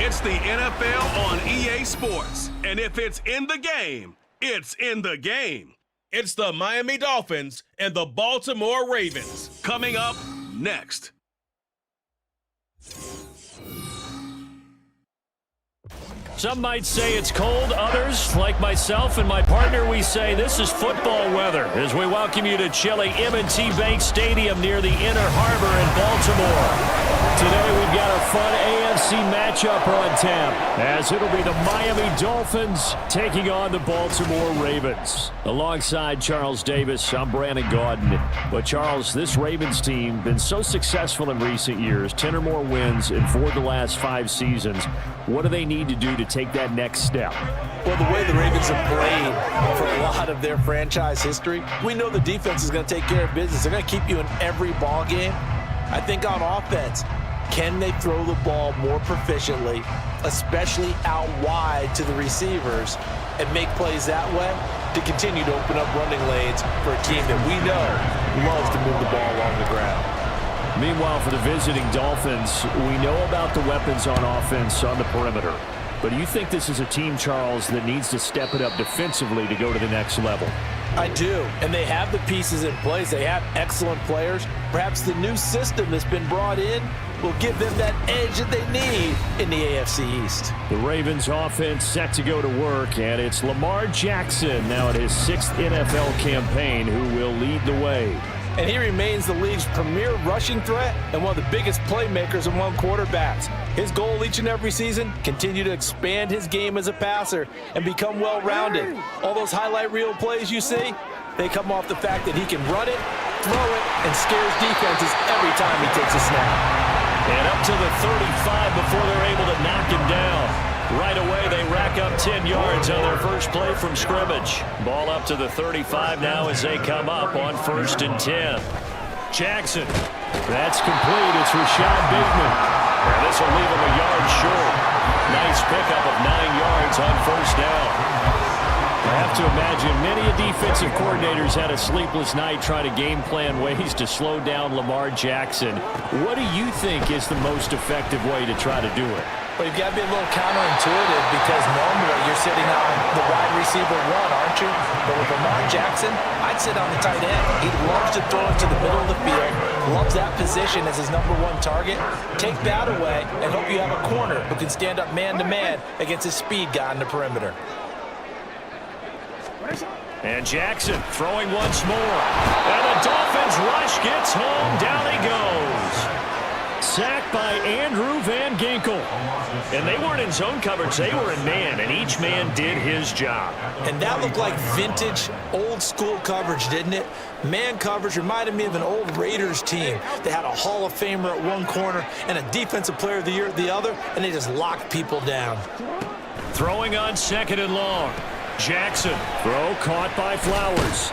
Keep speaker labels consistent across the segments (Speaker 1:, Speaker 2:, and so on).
Speaker 1: It's the NFL on EA Sports. And if it's in the game, it's in the game. It's the Miami Dolphins and the Baltimore Ravens. Coming up next.
Speaker 2: Some might say it's cold. Others, like myself and my partner, we say this is football weather as we welcome you to chilly M&T Bank Stadium near the Inner Harbor in Baltimore. Today we've got a fun AFC matchup on tap as it'll be the Miami Dolphins taking on the Baltimore Ravens. Alongside Charles Davis, I'm Brandon Gaudin. But Charles, this Ravens team been so successful in recent years, 10 or more wins in 4 of the last 5 seasons. What do they need to do to take that next step?
Speaker 3: Well, the way the Ravens have played for a lot of their franchise history, we know the defense is going to take care of business. They're going to keep you in every ball game. I think on offense, can they throw the ball more proficiently, especially out wide to the receivers, and make plays that way to continue to open up running lanes for a team that we know loves to move the ball along the ground.
Speaker 2: Meanwhile, for the visiting Dolphins, we know about the weapons on offense on the perimeter. But do you think this is a team, Charles, that needs to step it up defensively to go to the next level?
Speaker 3: I do, and they have the pieces in place. They have excellent players. Perhaps the new system that's been brought in will give them that edge that they need in the AFC East.
Speaker 2: The Ravens offense set to go to work, and it's Lamar Jackson now in his 6th NFL campaign who will lead the way.
Speaker 3: And he remains the league's premier rushing threat and one of the biggest playmakers among quarterbacks. His goal each and every season, continue to expand his game as a passer and become well-rounded. All those highlight reel plays you see, they come off the fact that he can run it, throw it, and scares defenses every time he takes a snap.
Speaker 2: And up to the 35 before they're able to knock him down. Right away, they rack up 10 yards on their first play from scrimmage. Ball up to the 35 now as they come up on 1st and 10. Jackson. That's complete. It's Rashad Bateman. And this will leave him a yard short. Nice pickup of 9 yards on 1st down. I have to imagine many defensive coordinators had a sleepless night trying to game plan ways to slow down Lamar Jackson. What do you think is the most effective way to try to do it?
Speaker 3: Well, you've got to be a little counterintuitive because normally you're sitting on the wide receiver one, aren't you? But with Lamar Jackson, I'd sit on the tight end. He loves to throw it to the middle of the field, loves that position as his #1 target. Take that away and hope you have a corner who can stand up man-to-man against a speed guy on the perimeter.
Speaker 2: And Jackson throwing once more. And the Dolphins rush gets home. Down he goes. Sacked by Andrew Van Ginkel. And they weren't in zone coverage. They were in man, and each man did his job.
Speaker 3: And that looked like vintage, old-school coverage, didn't it? Man coverage reminded me of an old Raiders team. They had a Hall of Famer at one corner and a Defensive Player of the Year at the other, and they just locked people down.
Speaker 2: Throwing on 2nd and long. Jackson. Throw caught by Flowers.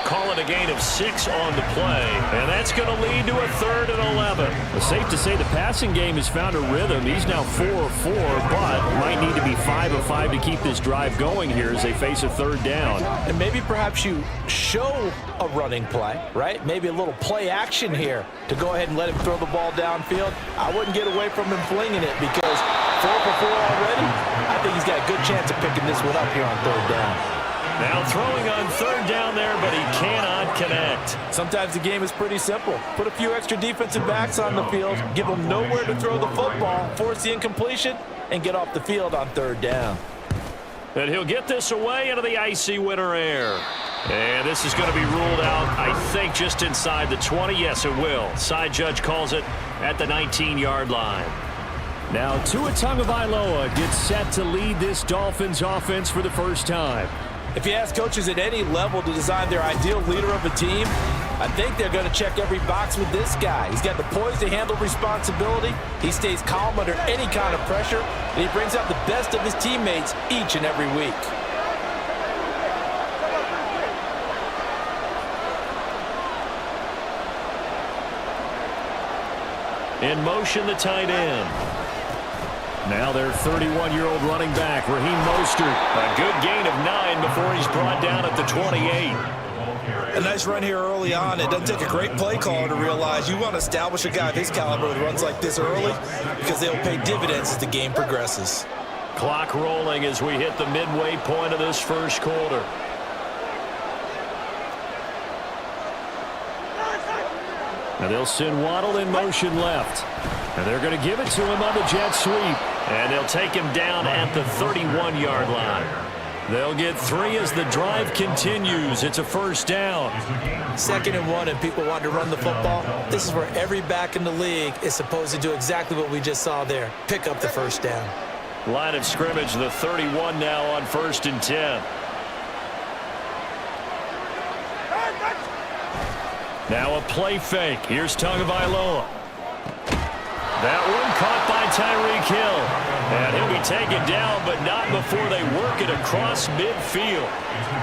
Speaker 2: Call it a gain of 6 on the play, and that's going to lead to a 3rd and 11. It's safe to say the passing game has found a rhythm. He's now 4 of 4, but might need to be 5 of 5 to keep this drive going here as they face a 3rd down.
Speaker 3: And maybe perhaps you show a running play, right? Maybe a little play action here to go ahead and let him throw the ball downfield. I wouldn't get away from him flinging it because 4 for 4 already, I think he's got a good chance of picking this one up here on 3rd down.
Speaker 2: Now throwing on 3rd down there, but he cannot connect.
Speaker 3: Sometimes the game is pretty simple. Put a few extra defensive backs on the field, give them nowhere to throw the football, force the incompletion, and get off the field on 3rd down.
Speaker 2: And he'll get this away into the icy winter air. And this is going to be ruled out, I think, just inside the 20. Yes, it will. Side judge calls it at the 19-yard line. Now Tua Tagovailoa gets set to lead this Dolphins offense for the first time.
Speaker 3: If you ask coaches at any level to design their ideal leader of a team, I think they're going to check every box with this guy. He's got the poise to handle responsibility. He stays calm under any kind of pressure, and he brings out the best of his teammates each and every week.
Speaker 2: In motion, the tight end. Now their 31-year-old running back, Raheem Mostert. A good gain of 9 before he's brought down at the 28.
Speaker 3: A nice run here early on. It doesn't take a great play caller to realize you want to establish a guy of his caliber with runs like this early because they'll pay dividends as the game progresses.
Speaker 2: Clock rolling as we hit the midway point of this first quarter. Now they'll send Waddle in motion left. And they're going to give it to him on the jet sweep. And they'll take him down at the 31-yard line. They'll get 3 as the drive continues. It's a first down.
Speaker 3: 2nd and 1, and people want to run the football. This is where every back in the league is supposed to do exactly what we just saw there. Pick up the first down.
Speaker 2: Line of scrimmage, the 31 now on 1st and 10. Now a play fake. Here's Tagovailoa. That one caught by Tyreek Hill. And he'll be taken down, but not before they work it across midfield.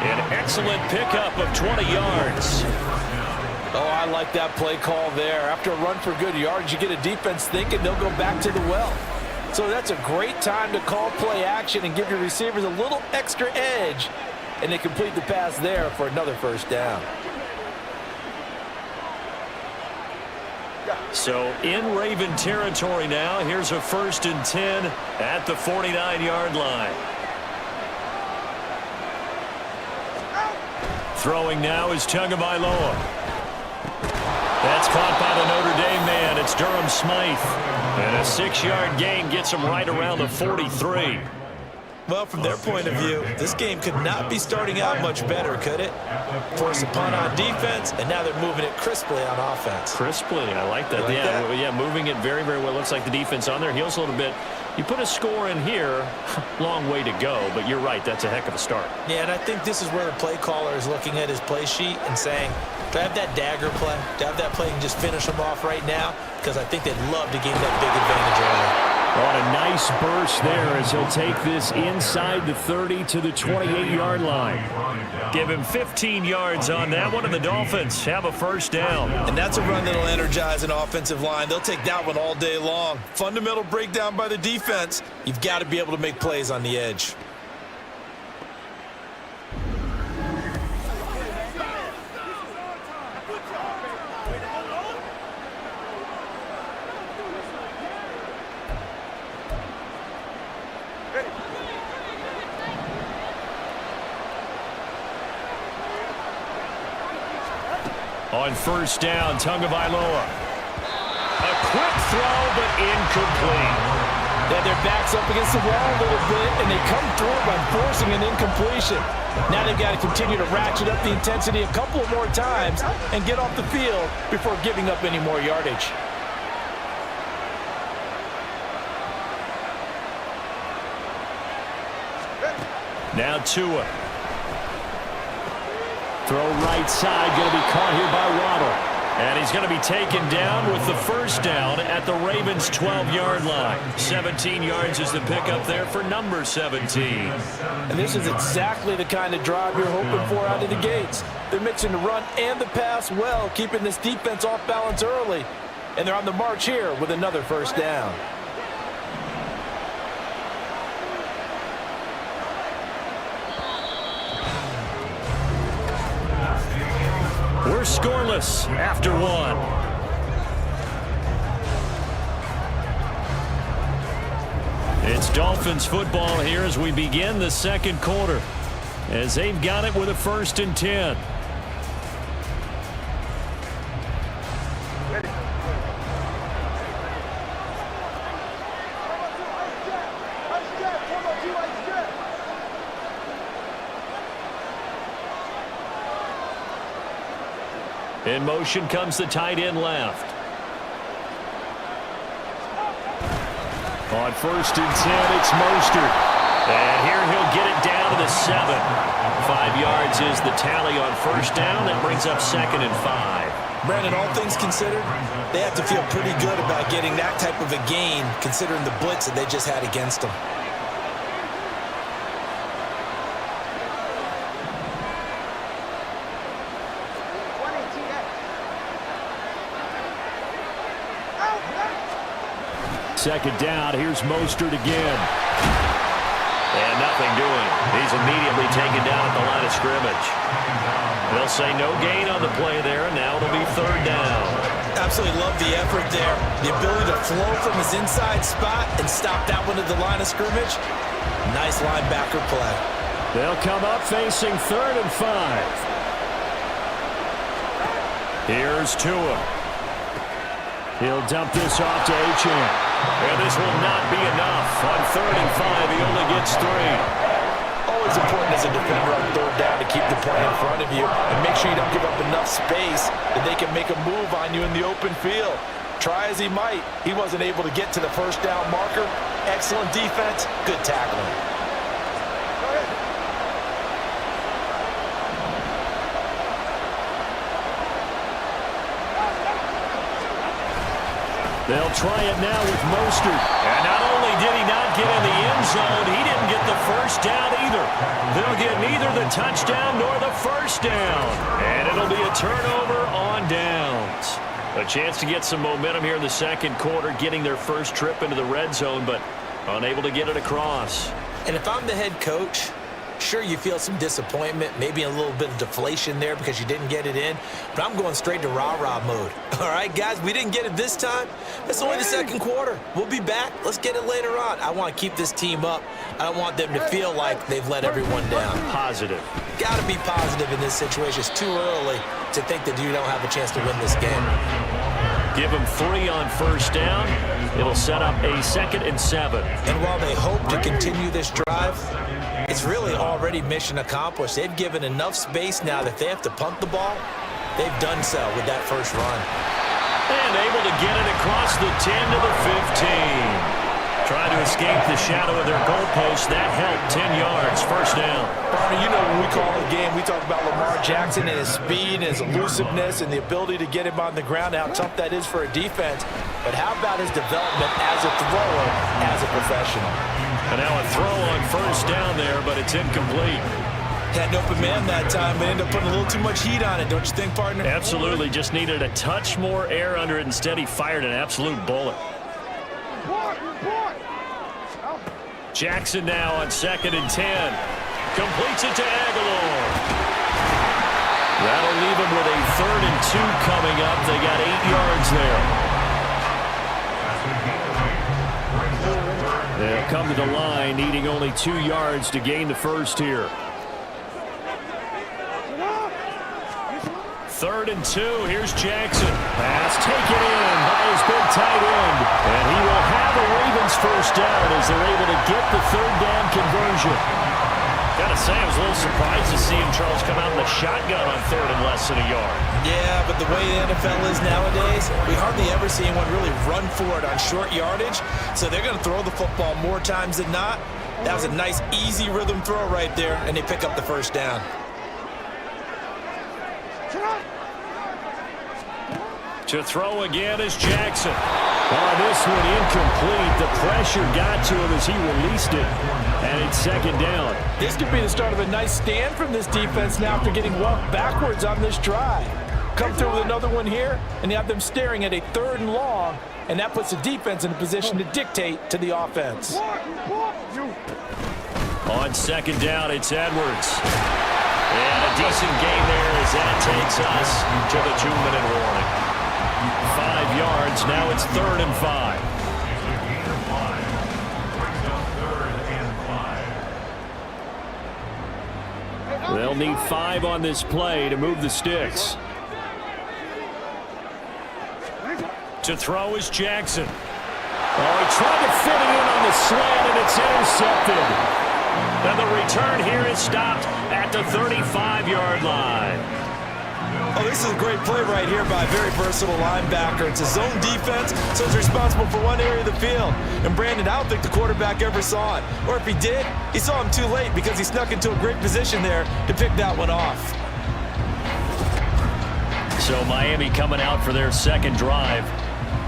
Speaker 2: An excellent pickup of 20 yards.
Speaker 3: Oh, I like that play call there. After a run for good yards, you get a defense thinking they'll go back to the well. So that's a great time to call play action and give your receivers a little extra edge. And they complete the pass there for another first down.
Speaker 2: So in Raven territory now. Here's a 1st and 10 at the 49-yard line. Throwing now is Tagovailoa. That's caught by the Notre Dame man. It's Durham Smythe. And a 6-yard gain gets him right around the 43.
Speaker 3: Well, from their point of view, this game could not be starting out much better, could it? Force a punt on defense, and now they're moving it crisply on offense.
Speaker 2: Crisply, I like that.
Speaker 3: Like that?
Speaker 2: Yeah, moving it very, very well. Looks like the defense on their heels a little bit. You put a score in here, long way to go, but you're right, that's a heck of a start.
Speaker 3: Yeah, and I think this is where the play caller is looking at his play sheet and saying, do I have that dagger play? Do I have that play and just finish them off right now? Because I think they'd love to gain that big advantage early.
Speaker 2: On a nice burst there as he'll take this inside the 30 to the 28-yard line. Give him 15 yards on that one, and the Dolphins have a first down.
Speaker 3: And that's a run that'll energize an offensive line. They'll take that one all day long. Fundamental breakdown by the defense. You've got to be able to make plays on the edge.
Speaker 2: On first down, Tagovailoa. A quick throw, but incomplete.
Speaker 3: Yeah, their back's up against the wall a little bit, and they come through by forcing an incompletion. Now they've got to continue to ratchet up the intensity a couple more times and get off the field before giving up any more yardage.
Speaker 2: Now Tua. Throw right side, going to be caught here by Waddle. And he's going to be taken down with the first down at the Ravens' 12-yard line. 17 yards is the pickup there for number 17.
Speaker 3: And this is exactly the kind of drive you're hoping for out of the gates. They're mixing the run and the pass well, keeping this defense off balance early. And they're on the march here with another first down.
Speaker 2: We're scoreless after one. It's Dolphins football here as we begin the second quarter, as they've got it with a 1st and 10. In motion comes the tight end left. On 1st and 10, it's Mostert. And here he'll get it down to the 7. 5 yards is the tally on first down. That brings up 2nd and 5.
Speaker 3: Brandon, all things considered, they have to feel pretty good about getting that type of a gain, considering the blitz that they just had against them.
Speaker 2: Second down, here's Mostert again. And nothing doing. He's immediately taken down at the line of scrimmage. They'll say no gain on the play there, and now it'll be third down.
Speaker 3: Absolutely love the effort there. The ability to flow from his inside spot and stop that one at the line of scrimmage. Nice linebacker play.
Speaker 2: They'll come up facing 3rd and 5. Here's Tua. He'll dump this off to Achane. And this will not be enough. On 3rd and 5, he only gets 3.
Speaker 3: Always important as a defender on third down to keep the play in front of you and make sure you don't give up enough space that they can make a move on you in the open field. Try as he might, he wasn't able to get to the first down marker. Excellent defense, good tackling.
Speaker 2: They'll try it now with Mostert. And not only did he not get in the end zone, he didn't get the first down either. They'll get neither the touchdown nor the first down. And it'll be a turnover on downs. A chance to get some momentum here in the second quarter, getting their first trip into the red zone, but unable to get it across.
Speaker 3: And if I'm the head coach, sure, you feel some disappointment, maybe a little bit of deflation there because you didn't get it in, but I'm going straight to rah-rah mode. All right, guys, we didn't get it this time. It's only the second quarter. We'll be back. Let's get it later on. I want to keep this team up. I don't want them to feel like they've let everyone down.
Speaker 2: Positive.
Speaker 3: Got to be positive in this situation. It's too early to think that you don't have a chance to win this game.
Speaker 2: Give them 3 on first down. It'll set up a 2nd and 7.
Speaker 3: And while they hope to continue this drive, it's really already mission accomplished. They've given enough space now that if they have to punt the ball, they've done so with that first run.
Speaker 2: And able to get it across the 10 to the 15. Trying to escape the shadow of their goalpost. That helped. 10 yards, first down.
Speaker 3: Barney, you know when we call the game, we talk about Lamar Jackson and his speed and his elusiveness and the ability to get him on the ground, how tough that is for a defense. But how about his development as a thrower, as a professional?
Speaker 2: And now a throw on first down there, but it's incomplete.
Speaker 3: Had an open man that time, but ended up putting a little too much heat on it, don't you think, partner?
Speaker 2: Absolutely. Just needed a touch more air under it. Instead, he fired an absolute bullet. Jackson now on 2nd and 10. Completes it to Aguilar. That'll leave him with a 3rd and 2 coming up. They got 8 yards there. They'll come to the line, needing only 2 yards to gain the first here. 3rd and 2. Here's Jackson. Pass taken in by his big tight end. And he will have a Ravens first down as they're able to get the 3rd down conversion. Gotta say, I was a little surprised to see him, Charles, come out in the shotgun on 3rd and less than a yard.
Speaker 3: Yeah, but the way the NFL is nowadays, we hardly ever see anyone really run for it on short yardage. So they're going to throw the football more times than not. That was a nice, easy rhythm throw right there, and they pick up the first down.
Speaker 2: To throw again is Jackson. Oh, this one incomplete. The pressure got to him as he released it. And it's 2nd down.
Speaker 3: This could be the start of a nice stand from this defense now after getting walked backwards on this drive. Come through with another one here, and you have them staring at a 3rd and long, and that puts the defense in a position to dictate to the offense.
Speaker 2: On 2nd down, it's Edwards. And a decent gain there as that takes us to the 2-minute warning. 5 yards, now it's 3rd and 5. They'll need 5 on this play to move the sticks. To throw is Jackson. Oh, he tried to fit it in on the slant, and it's intercepted. And the return here is stopped at the 35-yard line.
Speaker 3: Oh, this is a great play right here by a very versatile linebacker. It's a zone defense, so it's responsible for one area of the field. And Brandon, I don't think the quarterback ever saw it. Or if he did, he saw him too late because he snuck into a great position there to pick that one off.
Speaker 2: So Miami coming out for their 2nd drive.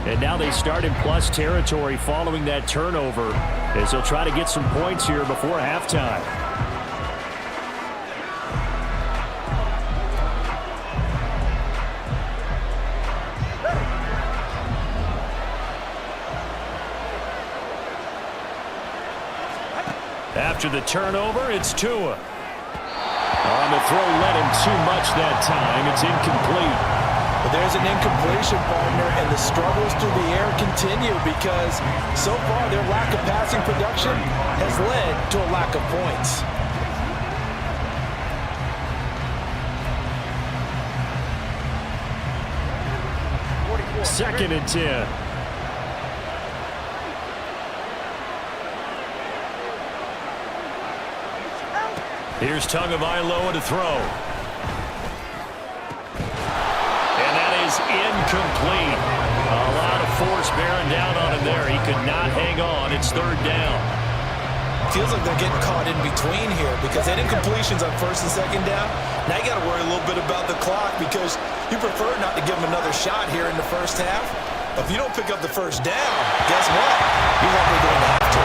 Speaker 2: And now they start in plus territory following that turnover as they'll try to get some points here before halftime. After the turnover, it's Tua. On the throw, led him too much that time. It's incomplete.
Speaker 3: But there's an incompletion, partner, and the struggles through the air continue because so far their lack of passing production has led to a lack of points.
Speaker 2: Second and 10. Here's Tagovailoa to throw. And that is incomplete. A lot of force bearing down on him there. He could not hang on. It's third down.
Speaker 3: Feels like they're getting caught in between here because they had incompletions on first and second down. Now you got to worry a little bit about the clock because you prefer not to give them another shot here in the first half. But if you don't pick up the first down, guess what? You're likely going to have to.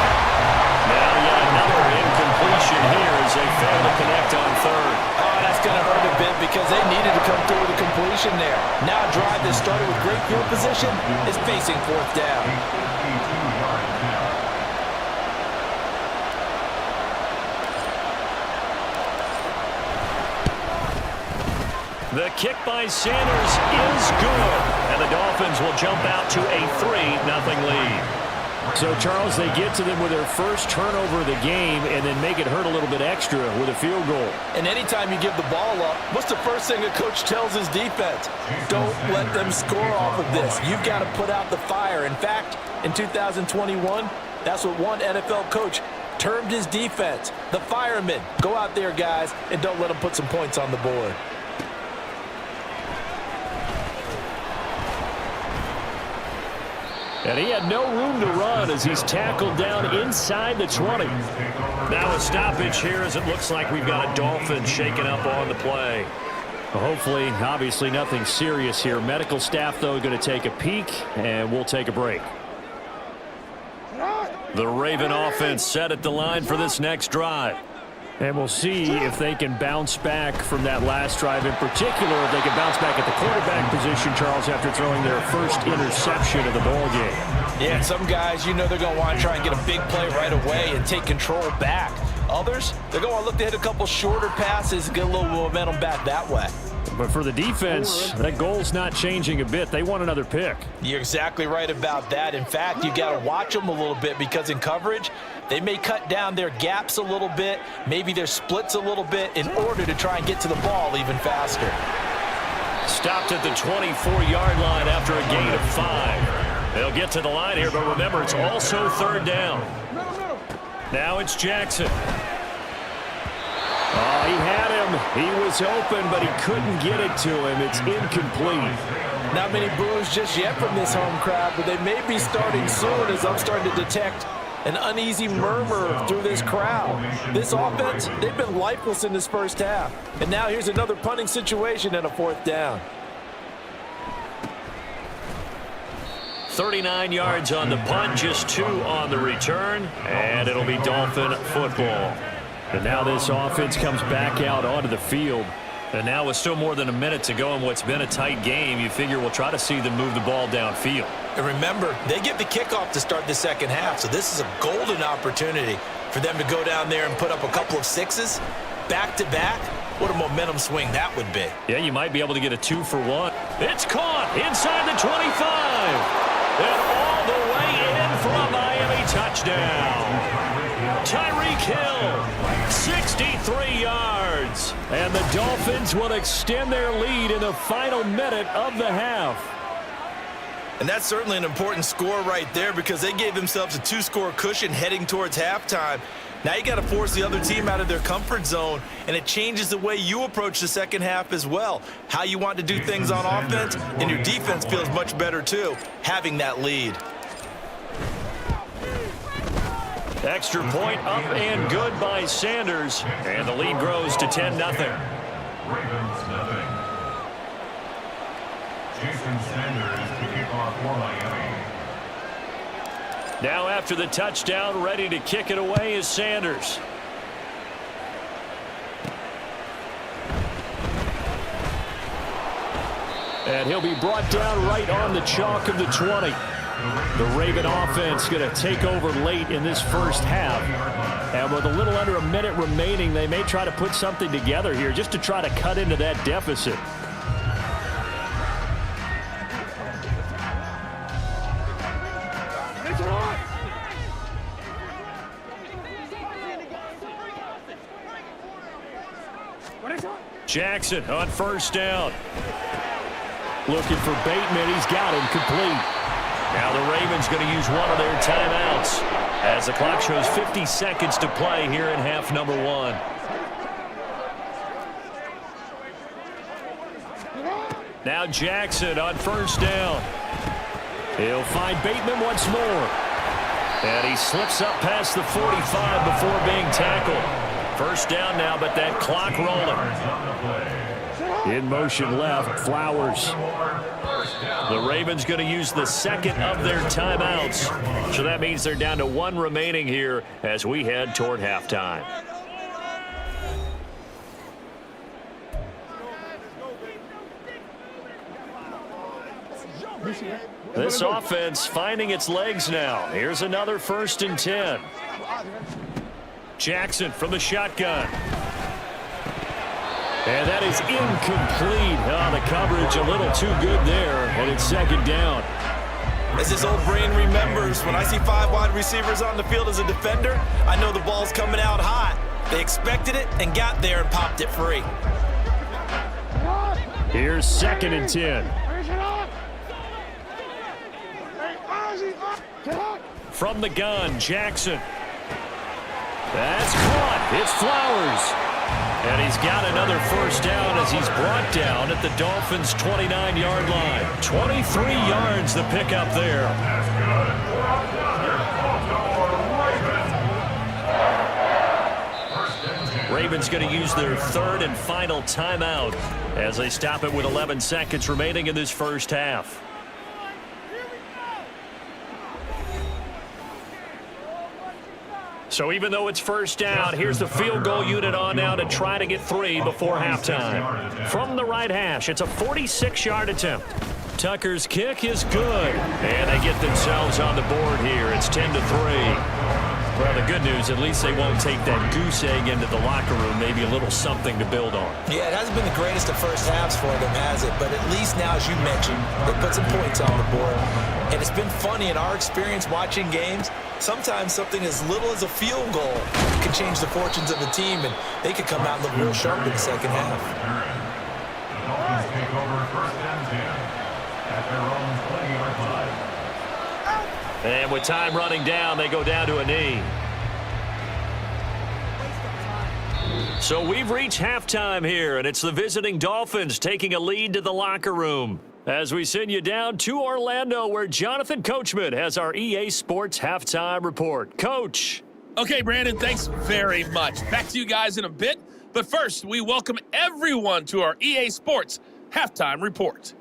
Speaker 2: Now yet another incompletion here as they fail to connect on third.
Speaker 3: Oh, that's going to hurt a bit because they needed to come through with a completion there. Now a drive that started with great field position is facing fourth down.
Speaker 2: The kick by Sanders is good. And the Dolphins will jump out to a 3-0 lead. So, Charles, they get to them with their first turnover of the game and then make it hurt a little bit extra with a field goal.
Speaker 3: And anytime you give the ball up, what's the first thing a coach tells his defense? Don't let them score off of this. You've got to put out the fire. In fact, in 2021, that's what one NFL coach termed his defense. The firemen. Go out there, guys, and don't let them put some points on the board.
Speaker 2: And he had no room to run as he's tackled down inside the 20. Now a stoppage here as it looks like we've got a Dolphin shaken up on the play. Well, hopefully, obviously nothing serious here. Medical staff, though, going to take a peek, and we'll take a break. The Raven offense set at the line for this next drive. And we'll see if they can bounce back from that last drive. In particular, if they can bounce back at the quarterback position, Charles, after throwing their first interception of the ball game.
Speaker 3: Yeah, some guys, you know they're going to want to try and get a big play right away and take control back. Others, they're going to want to look to hit a couple shorter passes and get a little momentum back that way.
Speaker 2: But for the defense, that goal's not changing a bit. They want another pick.
Speaker 3: You're exactly right about that. In fact, you got to watch them a little bit because in coverage, they may cut down their gaps a little bit, maybe their splits a little bit in order to try and get to the ball even faster.
Speaker 2: Stopped at the 24-yard line after a gain of 5. They'll get to the line here, but remember, it's also third down. Now it's Jackson. Oh, he had him. He was open, but he couldn't get it to him. It's incomplete.
Speaker 3: Not many boos just yet from this home crowd, but they may be starting soon as I'm starting to detect an uneasy murmur through this crowd. This offense, they've been lifeless in this first half. And now here's another punting situation and a fourth down.
Speaker 2: 39 yards on the punt, just 2 on the return, and it'll be Dolphin football. And now this offense comes back out onto the field. And now with still more than a minute to go in what's been a tight game, you figure we'll try to see them move the ball downfield.
Speaker 3: And remember, they get the kickoff to start the second half, so this is a golden opportunity for them to go down there and put up a couple of sixes back-to-back. What a momentum swing that would be.
Speaker 2: Yeah, you might be able to get a 2-for-1. It's caught inside the 25. And all the way in for a Miami touchdown. Tyreek Hill, 63 yards. And the Dolphins will extend their lead in the final minute of the half.
Speaker 3: And that's certainly an important score right there because they gave themselves a 2-score cushion heading towards halftime. Now you got to force the other team out of their comfort zone, and it changes the way you approach the second half as well. How you want to do things on offense, and your defense feels much better too, having that lead.
Speaker 2: Extra point up and good by Sanders, and the lead grows to 10-0.
Speaker 4: Ravens nothing. Jason Sanders to kick off for Miami.
Speaker 2: Now after the touchdown, ready to kick it away is Sanders. And he'll be brought down right on the chalk of the 20. The Raven offense going to take over late in this first half. And with a little under a minute remaining, they may try to put something together here just to try to cut into that deficit. Jackson on first down. Looking for Bateman. He's got him complete. Now the Ravens going to use one of their timeouts as the clock shows 50 seconds to play here in half number 1. Now Jackson on first down. He'll find Bateman once more. And he slips up past the 45 before being tackled. First down now, but that clock rolling. In motion left, Flowers. The Ravens going to use the second of their timeouts. So that means they're down to one remaining here as we head toward halftime. This offense finding its legs now. Here's another 1st and 10. Jackson from the shotgun. And that is incomplete. Oh, the coverage a little too good there, and it's second down.
Speaker 3: As this old brain remembers, when I see 5 wide receivers on the field as a defender, I know the ball's coming out hot. They expected it and got there and popped it free.
Speaker 2: Here's 2nd and 10. From the gun, Jackson. That's caught. It's Flowers. And he's got another first down as he's brought down at the Dolphins' 29-yard line. 23 yards the pickup there. Ravens going to use their 3rd and final timeout as they stop it with 11 seconds remaining in this first half. So even though it's first down, here's the field goal unit on now to try to get 3 before halftime. From the right hash, it's a 46-yard attempt. Tucker's kick is good. And they get themselves on the board here. It's 10-3. Well, the good news, at least they won't take that goose egg into the locker room. Maybe a little something to build on.
Speaker 3: Yeah, it hasn't been the greatest of first halves for them, has it? But at least now, as you mentioned, they put some points on the board. And it's been funny in our experience watching games. Sometimes something as little as a field goal can change the fortunes of the team, and they could come out and look real sharp in the second half.
Speaker 4: The Dolphins take over 1st and 10 at their own 20-yard line.
Speaker 2: And with time running down, they go down to a knee. So we've reached halftime here, and it's the visiting Dolphins taking a lead to the locker room. As we send you down to Orlando, where Jonathan Coachman has our EA Sports Halftime Report. Coach.
Speaker 5: Okay, Brandon, thanks very much. Back to you guys in a bit. But first, we welcome everyone to our EA Sports Halftime Report.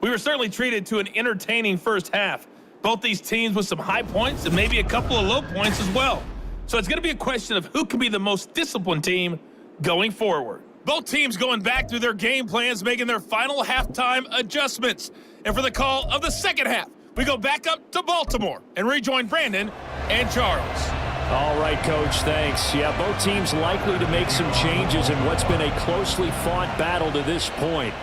Speaker 5: We were certainly treated to an entertaining first half. Both these teams with some high points and maybe a couple of low points as well. So it's going to be a question of who can be the most disciplined team going forward. Both teams going back through their game plans, making their final halftime adjustments. And for the call of the second half, we go back up to Baltimore and rejoin Brandon and Charles.
Speaker 2: All right, Coach, thanks. Yeah, both teams likely to make some changes in what's been a closely fought battle to this point.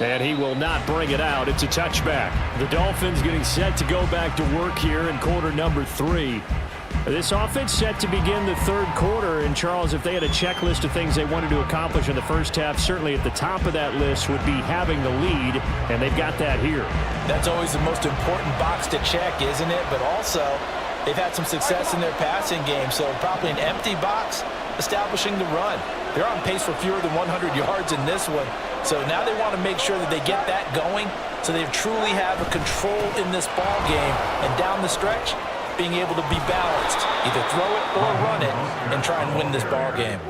Speaker 2: And he will not bring it out. It's a touchback. The Dolphins getting set to go back to work here in quarter number 3. This offense set to begin the 3rd quarter. And, Charles, if they had a checklist of things they wanted to accomplish in the first half, certainly at the top of that list would be having the lead, and they've got that here.
Speaker 3: That's always the most important box to check, isn't it? But also, they've had some success in their passing game, so probably an empty box establishing the run. They're on pace for fewer than 100 yards in this one. So now they want to make sure that they get that going so they truly have a control in this ball game. And down the stretch, being able to be balanced, either throw it or run it, and try and win this ball game.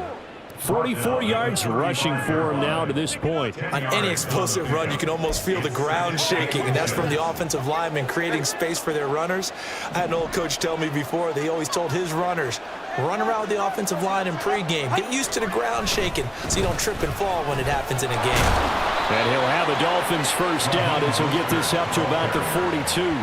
Speaker 2: 44 yards rushing for him now to this point.
Speaker 3: On any explosive run, you can almost feel the ground shaking, and that's from the offensive linemen creating space for their runners. I had an old coach tell me before, they always told his runners, run around with the offensive line in pregame. Get used to the ground shaking so you don't trip and fall when it happens in a game.
Speaker 2: And he'll have a Dolphins first down as he'll get this up to about the 42.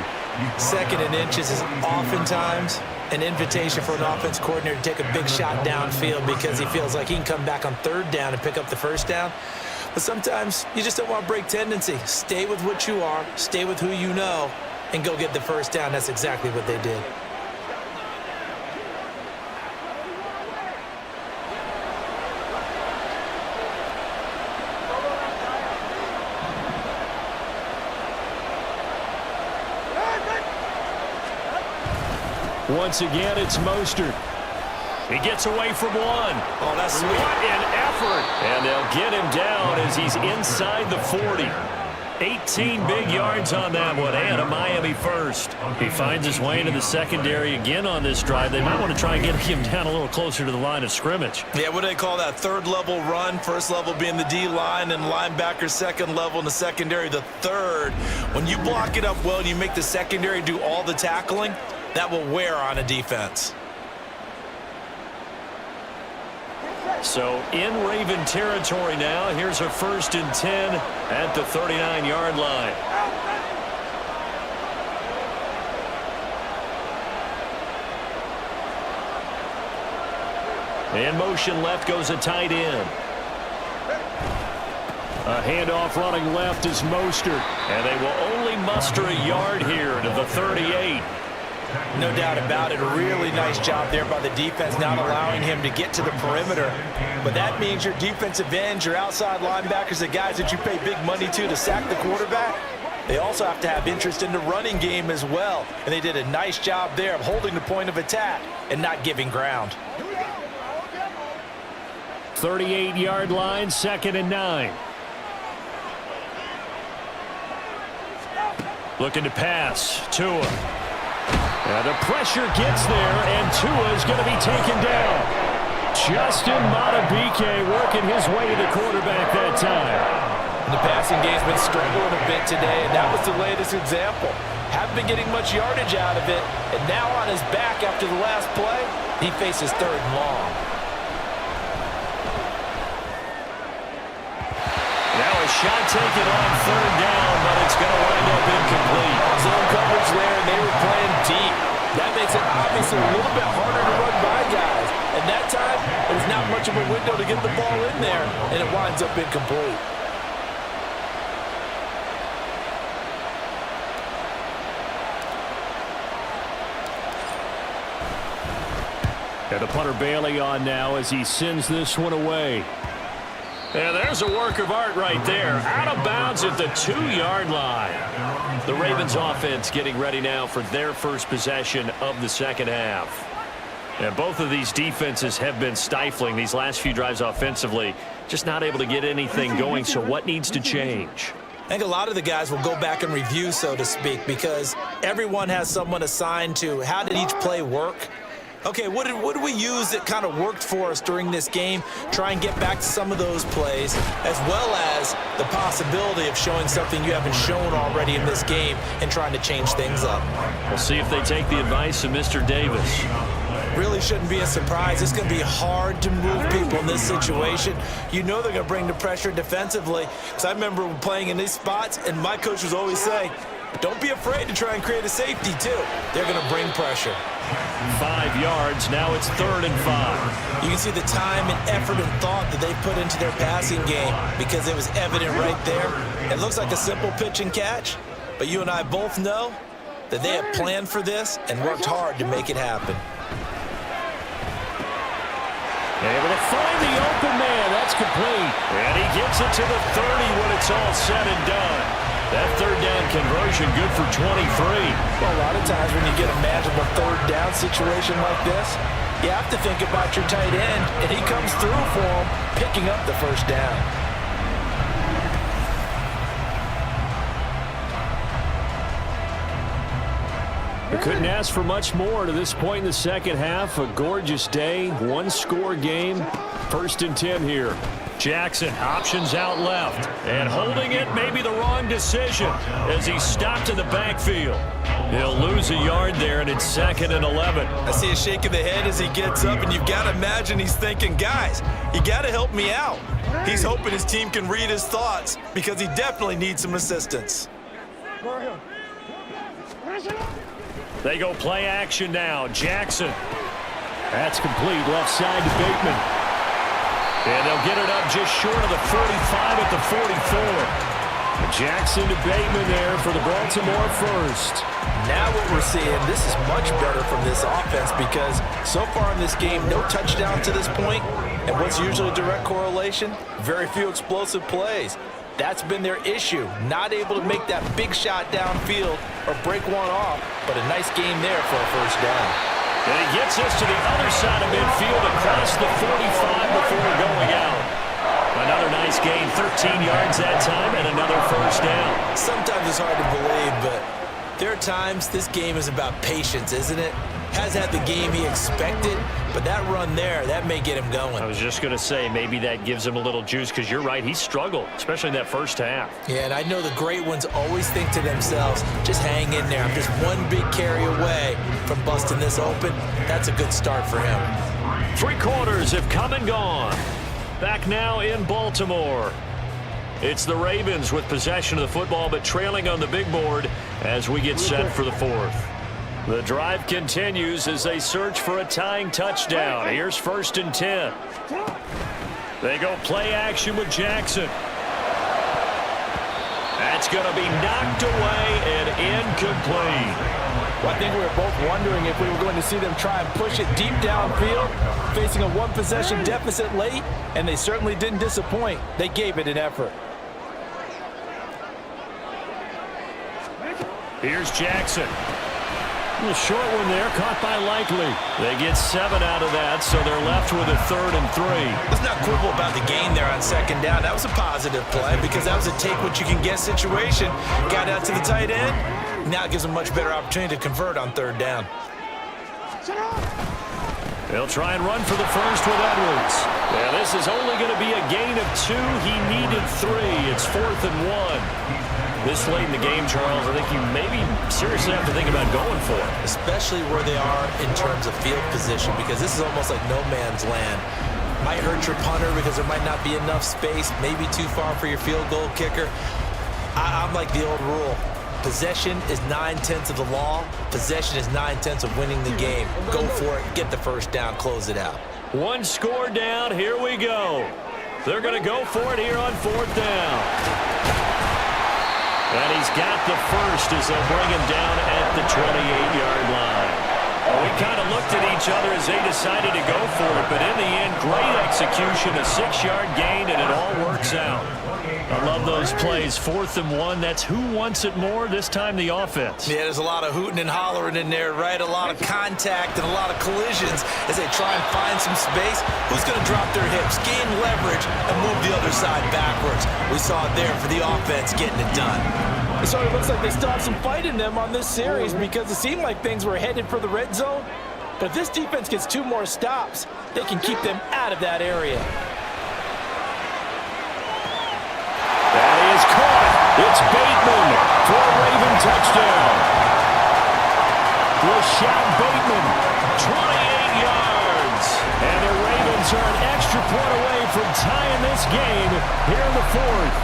Speaker 3: Second and inches is oftentimes an invitation for an offense coordinator to take a big shot downfield because he feels like he can come back on third down and pick up the first down. But sometimes you just don't want to break tendency. Stay with what you are, stay with who you know, and go get the first down. That's exactly what they did.
Speaker 2: Once again, it's Mostert. He gets away from one.
Speaker 3: Oh, that's sweet.
Speaker 2: What an effort. And they'll get him down as he's inside the 40. 18 big yards on that one, and a Miami first. He finds his way into the secondary again on this drive. They might want to try and get him down a little closer to the line of scrimmage.
Speaker 3: Yeah, what do they call that? Third level run. First level being the D-line and linebacker. Second level in the secondary, the third. When you block it up well and you make the secondary do all the tackling, that will wear on a defense.
Speaker 2: So in Raven territory now. Here's a 1st and 10 at the 39-yard line. In motion left goes a tight end. A handoff running left is Mostert. And they will only muster a yard here to the 38.
Speaker 3: No doubt about it. A really nice job there by the defense, not allowing him to get to the perimeter. But that means your defensive ends, your outside linebackers, the guys that you pay big money to sack the quarterback, they also have to have interest in the running game as well. And they did a nice job there of holding the point of attack and not giving ground.
Speaker 2: 38-yard line, 2nd and 9. Looking to pass. Tua. And the pressure gets there, and Tua is going to be taken down. Justin Madubuike working his way to the quarterback that time.
Speaker 3: The passing game's been struggling a bit today, and that was the latest example. Haven't been getting much yardage out of it, and now on his back after the last play, he faces 3rd and long.
Speaker 2: Now a shot taken on 3rd down, but it's going to wind up incomplete.
Speaker 3: Zone coverage there, and they were playing deep. That makes it obviously a little bit harder to run by guys. And that time, there's not much of a window to get the ball in there, and it winds up incomplete.
Speaker 2: And the punter Bailey on now as he sends this one away. And there's a work of art right there. Out of bounds at the 2-yard line. The Ravens offense getting ready now for their first possession of the second half. And both of these defenses have been stifling these last few drives offensively. Just not able to get anything going, so what needs to change?
Speaker 3: I think a lot of the guys will go back and review, so to speak, because everyone has someone assigned to how did each play work. Okay, what did we use that kind of worked for us during this game? Try and get back to some of those plays, as well as the possibility of showing something you haven't shown already in this game and trying to change things up.
Speaker 2: We'll see if they take the advice of Mr. Davis.
Speaker 3: Really shouldn't be a surprise. It's going to be hard to move people in this situation. You know they're going to bring the pressure defensively. Because I remember playing in these spots, and my coach was always saying, don't be afraid to try and create a safety, too. They're going to bring pressure.
Speaker 2: 5 yards. Now it's 3rd and 5.
Speaker 3: You can see the time and effort and thought that they put into their passing game because it was evident right there. It looks like a simple pitch and catch, but you and I both know that they have planned for this and worked hard to make it happen.
Speaker 2: Able to find the open man. That's complete. And he gets it to the 30 when it's all said and done. That 3rd down conversion good for 23.
Speaker 3: Well, a lot of times when you get a manageable 3rd down situation like this, you have to think about your tight end, and he comes through for him, picking up the 1st down.
Speaker 2: We couldn't ask for much more to this point in the second half. A gorgeous day, 1-score game. 1st and 10 here. Jackson, options out left. And holding it, maybe the wrong decision as he stopped in the backfield. He'll lose a yard there, and it's 2nd and 11.
Speaker 3: I see a shake of the head as he gets up, and you've got to imagine he's thinking, guys, you got to help me out. He's hoping his team can read his thoughts because he definitely needs some assistance.
Speaker 2: They go play action now. Jackson. That's complete. Left side to Bateman. And they'll get it up just short of the 45 at the 44. Jackson to Bateman there for the Baltimore first.
Speaker 3: Now what we're seeing, this is much better from this offense because so far in this game, no touchdown to this point. And what's usually a direct correlation? Very few explosive plays. That's been their issue. Not able to make that big shot downfield or break one off, but a nice game there for a first down.
Speaker 2: And he gets us to the other side of midfield across the 45 before going out. Another nice gain, 13 yards that time, and another first down.
Speaker 3: Sometimes it's hard to believe, but there are times this game is about patience, isn't it? Hasn't had the game he expected, but that run there, that may get him going.
Speaker 2: I was just going to say, maybe that gives him a little juice, because you're right, he struggled, especially in that first half.
Speaker 3: Yeah, and I know the great ones always think to themselves, just hang in there. I'm just one big carry away from busting this open. That's a good start for him.
Speaker 2: 3 quarters have come and gone. Back now in Baltimore. It's the Ravens with possession of the football, but trailing on the big board as we get set for the 4th. The drive continues as they search for a tying touchdown. Here's 1st and 10. They go play action with Jackson. That's going to be knocked away and incomplete.
Speaker 3: Well, I think we were both wondering if we were going to see them try and push it deep downfield, facing a one-possession deficit late, and they certainly didn't disappoint. They gave it an effort.
Speaker 2: Here's Jackson. A little short one there, caught by Likely. They get 7 out of that, so they're left with a 3rd and 3.
Speaker 3: Let's not quibble about the gain there on 2nd down. That was a positive play because that was a take-what-you-can-get situation. Got out to the tight end. Now it gives them much better opportunity to convert on 3rd down.
Speaker 2: They'll try and run for the first with Edwards. Yeah, this is only going to be a gain of 2. He needed 3. It's 4th and 1. This late in the game, Charles, I think you maybe seriously have to think about going for it.
Speaker 3: Especially where they are in terms of field position, because this is almost like no man's land. Might hurt your punter because there might not be enough space, maybe too far for your field goal kicker. I'm like the old rule. Possession is 9/10 of the law. Possession is 9/10 of winning the game. Go for it, get the first down, close it out.
Speaker 2: 1 score down, here we go. They're going to go for it here on 4th down. And he's got the first as they'll bring him down at the 28-yard line. Well, we kind of looked at each other as they decided to go for it, but in the end, great execution, a 6-yard gain, and it all works out. I love those plays. 4th and 1, that's who wants it more, this time the offense.
Speaker 3: Yeah, there's a lot of hooting and hollering in there, right? A lot of contact and a lot of collisions as they try and find some space. Who's going to drop their hips, gain leverage, and move the other side backwards? We saw it there for the offense getting it done. So it looks like they still have some fight in them on this series because it seemed like things were headed for the red zone. But if this defense gets 2 more stops, they can keep them out of that area.
Speaker 2: That is caught. It's Bateman for a Raven touchdown. Rashad Bateman, 28 yards. And the Ravens are an extra point away from tying this game here in the 4th.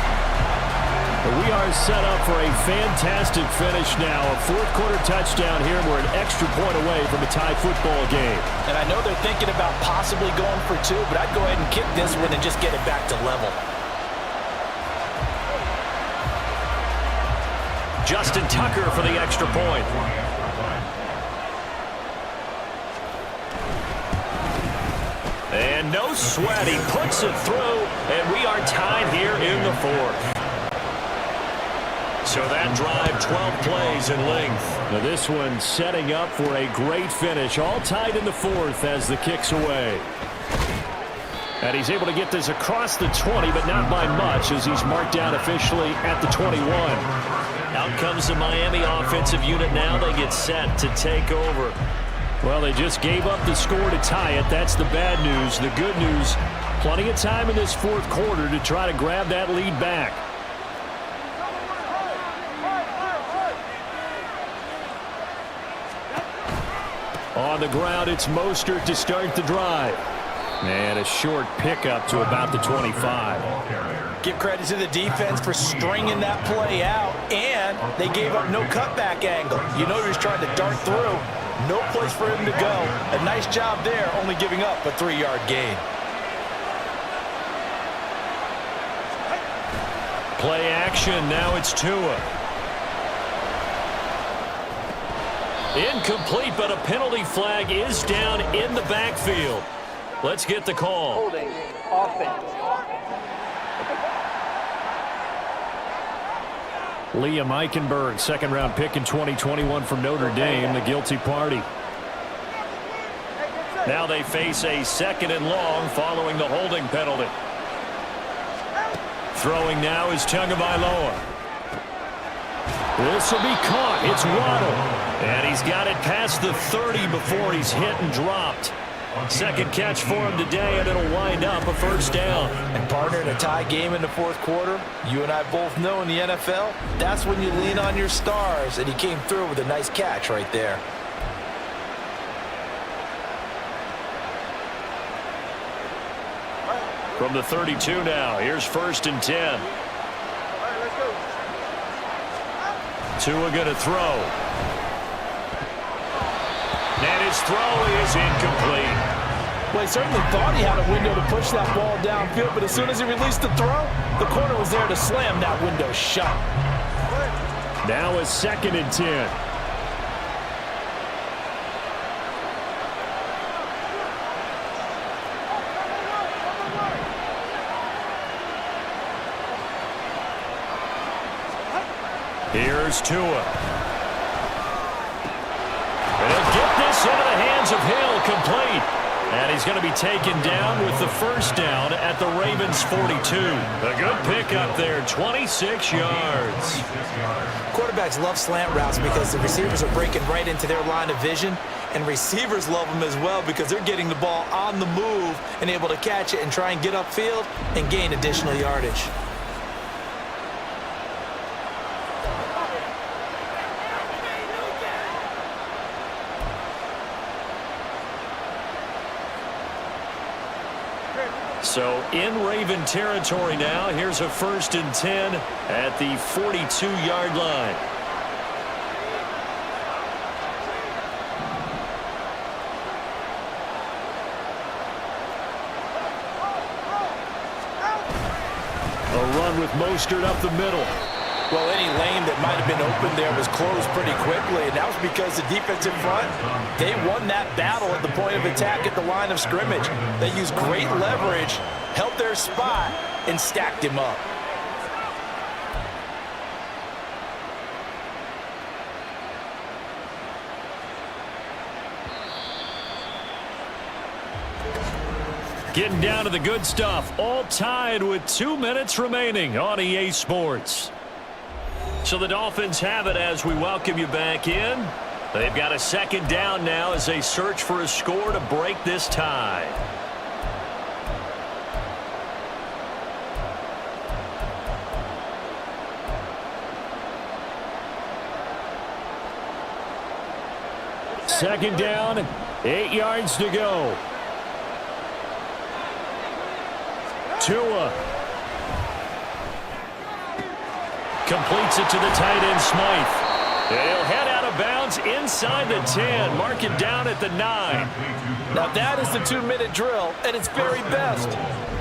Speaker 2: We are set up for a fantastic finish now. A 4th quarter touchdown here, and we're an extra point away from a tie football game.
Speaker 3: And I know they're thinking about possibly going for 2, but I'd go ahead and kick this one and just get it back to level.
Speaker 2: Justin Tucker for the extra point. And no sweat. He puts it through, and we are tied here in the 4th. So that drive, 12 plays in length. Now this one setting up for a great finish. All tied in the 4th as the kick's away. And he's able to get this across the 20, but not by much as he's marked down officially at the 21. Out comes the Miami offensive unit now. They get set to take over. Well, they just gave up the score to tie it. That's the bad news. The good news, plenty of time in this fourth quarter to try to grab that lead back. On the ground, it's Mostert to start the drive. And a short pickup to about the 25.
Speaker 3: Give credit to the defense for stringing that play out, and they gave up no cutback angle. You know he was trying to dart through. No place for him to go. A nice job there, only giving up a 3-yard gain.
Speaker 2: Play action, now it's Tua. Incomplete, but a penalty flag is down in the backfield. Let's get the call.
Speaker 6: Holding offense.
Speaker 2: Liam Eichenberg, second-round pick in 2021 from Notre Dame, the guilty party. Now they face a 2nd and long following the holding penalty. Throwing now is Tagovailoa. This will be caught. It's Waddle. And he's got it past the 30 before he's hit and dropped. Second catch for him today, and it'll wind up a first down.
Speaker 3: And partner, in a tie game in the fourth quarter, you and I both know in the NFL, that's when you lean on your stars, and he came through with a nice catch right there.
Speaker 2: From the 32 now, here's 1st and 10. Tua going to throw. And his throw is incomplete.
Speaker 3: Well, he certainly thought he had a window to push that ball downfield, but as soon as he released the throw, the corner was there to slam that window shut.
Speaker 2: Now a 2nd and 10. Here's Tua. And he'll get this into the hands of Hill, complete. And he's going to be taken down with the first down at the Ravens' 42. A good pickup there, 26 yards.
Speaker 3: Quarterbacks love slant routes because the receivers are breaking right into their line of vision, and receivers love them as well because they're getting the ball on the move and able to catch it and try and get upfield and gain additional yardage.
Speaker 2: So in Raven territory now, here's a 1st and 10 at the 42-yard line. A run with Mostert up the middle.
Speaker 3: Well, any lane that might have been open there was closed pretty quickly, and that was because the defensive front, they won that battle at the point of attack at the line of scrimmage. They used great leverage, held their spot, and stacked him up.
Speaker 2: Getting down to the good stuff, all tied with 2 minutes remaining on EA Sports. So the Dolphins have it as we welcome you back in. They've got a 2nd down now as they search for a score to break this tie. Second down, 8 yards to go. Tua completes it to the tight end, Smythe. He'll head out of bounds inside the 10. Mark it down at the 9.
Speaker 3: Now that is the 2-minute drill at its very best.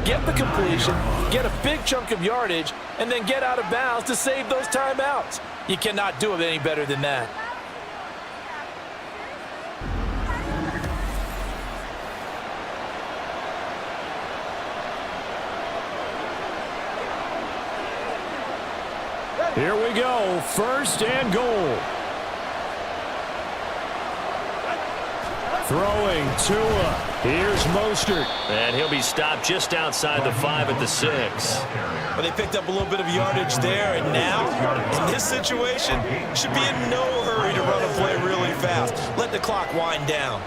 Speaker 3: Get the completion, get a big chunk of yardage, and then get out of bounds to save those timeouts. You cannot do it any better than that.
Speaker 2: Here we go, 1st and goal. Throwing Tua. Here's Mostert. And he'll be stopped just outside the 5 at the 6.
Speaker 3: Well, they picked up a little bit of yardage there, and now, in this situation, should be in no hurry to run a play really fast. Let the clock wind down.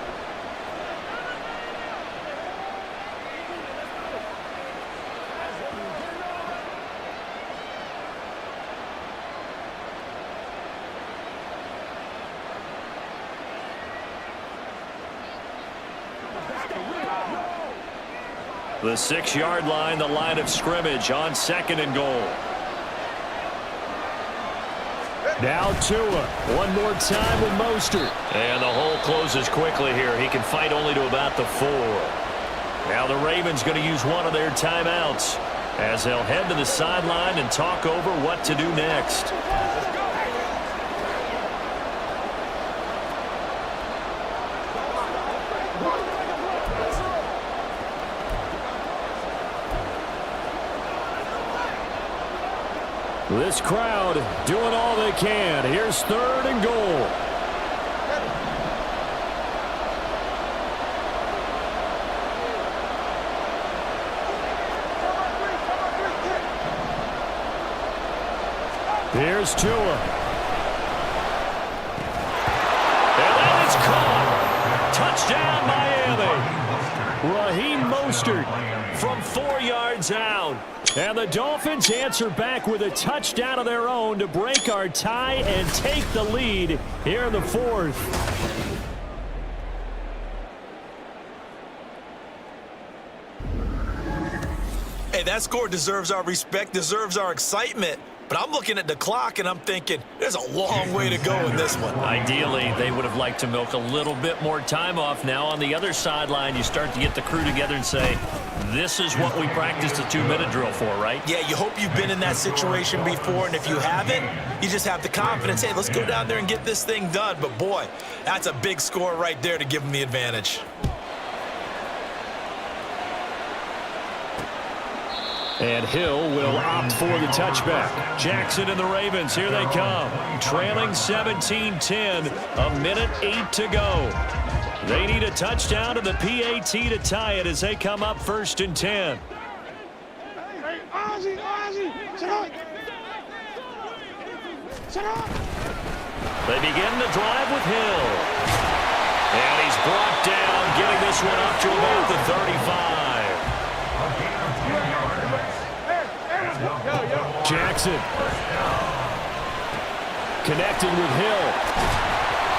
Speaker 2: The 6-yard line, the line of scrimmage on 2nd and goal. Now Tua. One more time with Mostert. And the hole closes quickly here. He can fight only to about the 4. Now the Ravens going to use one of their timeouts as they'll head to the sideline and talk over what to do next. This crowd doing all they can. Here's 3rd and goal. Here's Tua. And that is caught. Touchdown, Miami. Raheem Mostert from 4 yards out. And the Dolphins answer back with a touchdown of their own to break our tie and take the lead here in the 4th.
Speaker 3: Hey, that score deserves our respect, deserves our excitement. But I'm looking at the clock, and I'm thinking, there's a long way to go in this one.
Speaker 2: Ideally, they would have liked to milk a little bit more time off. Now on the other sideline, you start to get the crew together and say, this is what we practiced a 2-minute drill for, right?
Speaker 3: Yeah, you hope you've been in that situation before, and if you haven't, you just have the confidence, hey, let's go down there and get this thing done. But, boy, that's a big score right there to give them the advantage.
Speaker 2: And Hill will opt for the touchback. Jackson and the Ravens, here they come. Trailing 17-10, 1:08 to go. They need a touchdown to the PAT to tie it as they come up 1st and 10. They begin the drive with Hill. And he's brought down, getting this one up to about the 35. Jackson connected with Hill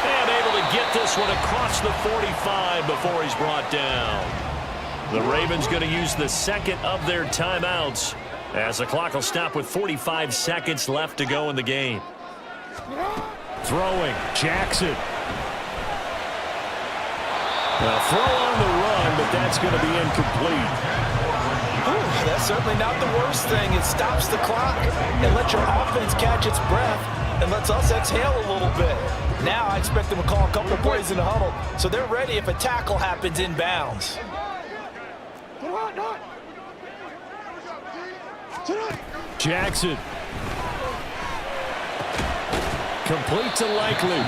Speaker 2: and able to get this one across the 45 before he's brought down. The Ravens going to use the 2nd of their timeouts as the clock will stop with 45 seconds left to go in the game. Throwing Jackson. A throw on the run, but that's going to be incomplete.
Speaker 3: Ooh, that's certainly not the worst thing. It stops the clock and lets your offense catch its breath and lets us exhale a little bit. Now I expect them to call a couple of plays in the huddle, so they're ready if a tackle happens inbounds.
Speaker 2: Jackson. Complete to Likely.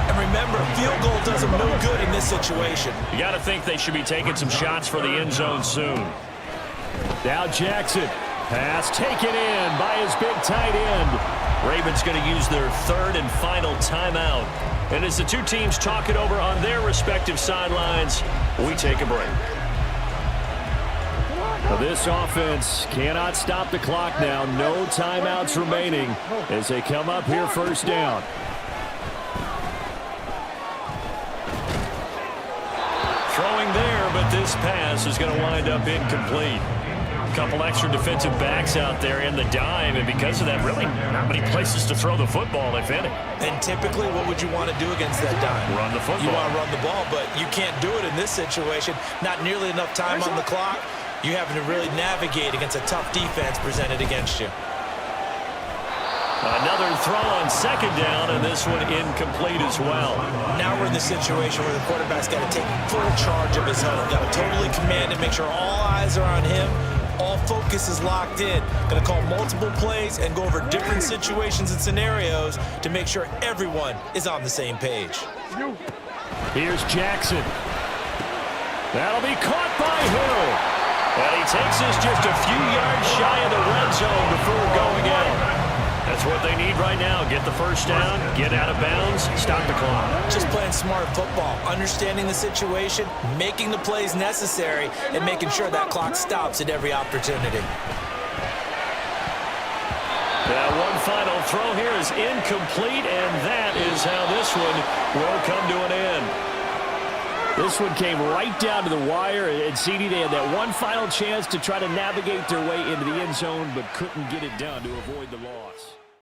Speaker 3: And remember, a field goal does them no good in this situation.
Speaker 2: You got to think they should be taking some shots for the end zone soon. Now Jackson. Pass taken in by his big tight end. Ravens going to use their 3rd and final timeout. And as the two teams talk it over on their respective sidelines, we take a break. This offense cannot stop the clock now. No timeouts remaining as they come up here 1st down. Throwing there, but this pass is going to wind up incomplete. A couple extra defensive backs out there in the dime, and because of that, really not many places to throw the football, if any.
Speaker 3: And typically, what would you want to do against that dime?
Speaker 2: Run the football.
Speaker 3: You want to run the ball, but you can't do it in this situation. Not nearly enough time on the clock. You having to really navigate against a tough defense presented against you.
Speaker 2: Another throw on 2nd down, and this one incomplete as well.
Speaker 3: Now we're in the situation where the quarterback's got to take full charge of his huddle. Got to totally command it, make sure all eyes are on him. All focus is locked in. Going to call multiple plays and go over different situations and scenarios to make sure everyone is on the same page.
Speaker 2: Here's Jackson. That'll be caught by Hill. And he takes us just a few yards shy of the red zone before going in. That's what they need right now. Get the first down, get out of bounds, stop the clock.
Speaker 3: Just playing smart football, understanding the situation, making the plays necessary, and making sure that clock stops at every opportunity.
Speaker 2: That one final throw here is incomplete, and that is how this one will come to an end. This one came right down to the wire, and CD, they had that one final chance to try to navigate their way into the end zone, but couldn't get it done to avoid the loss.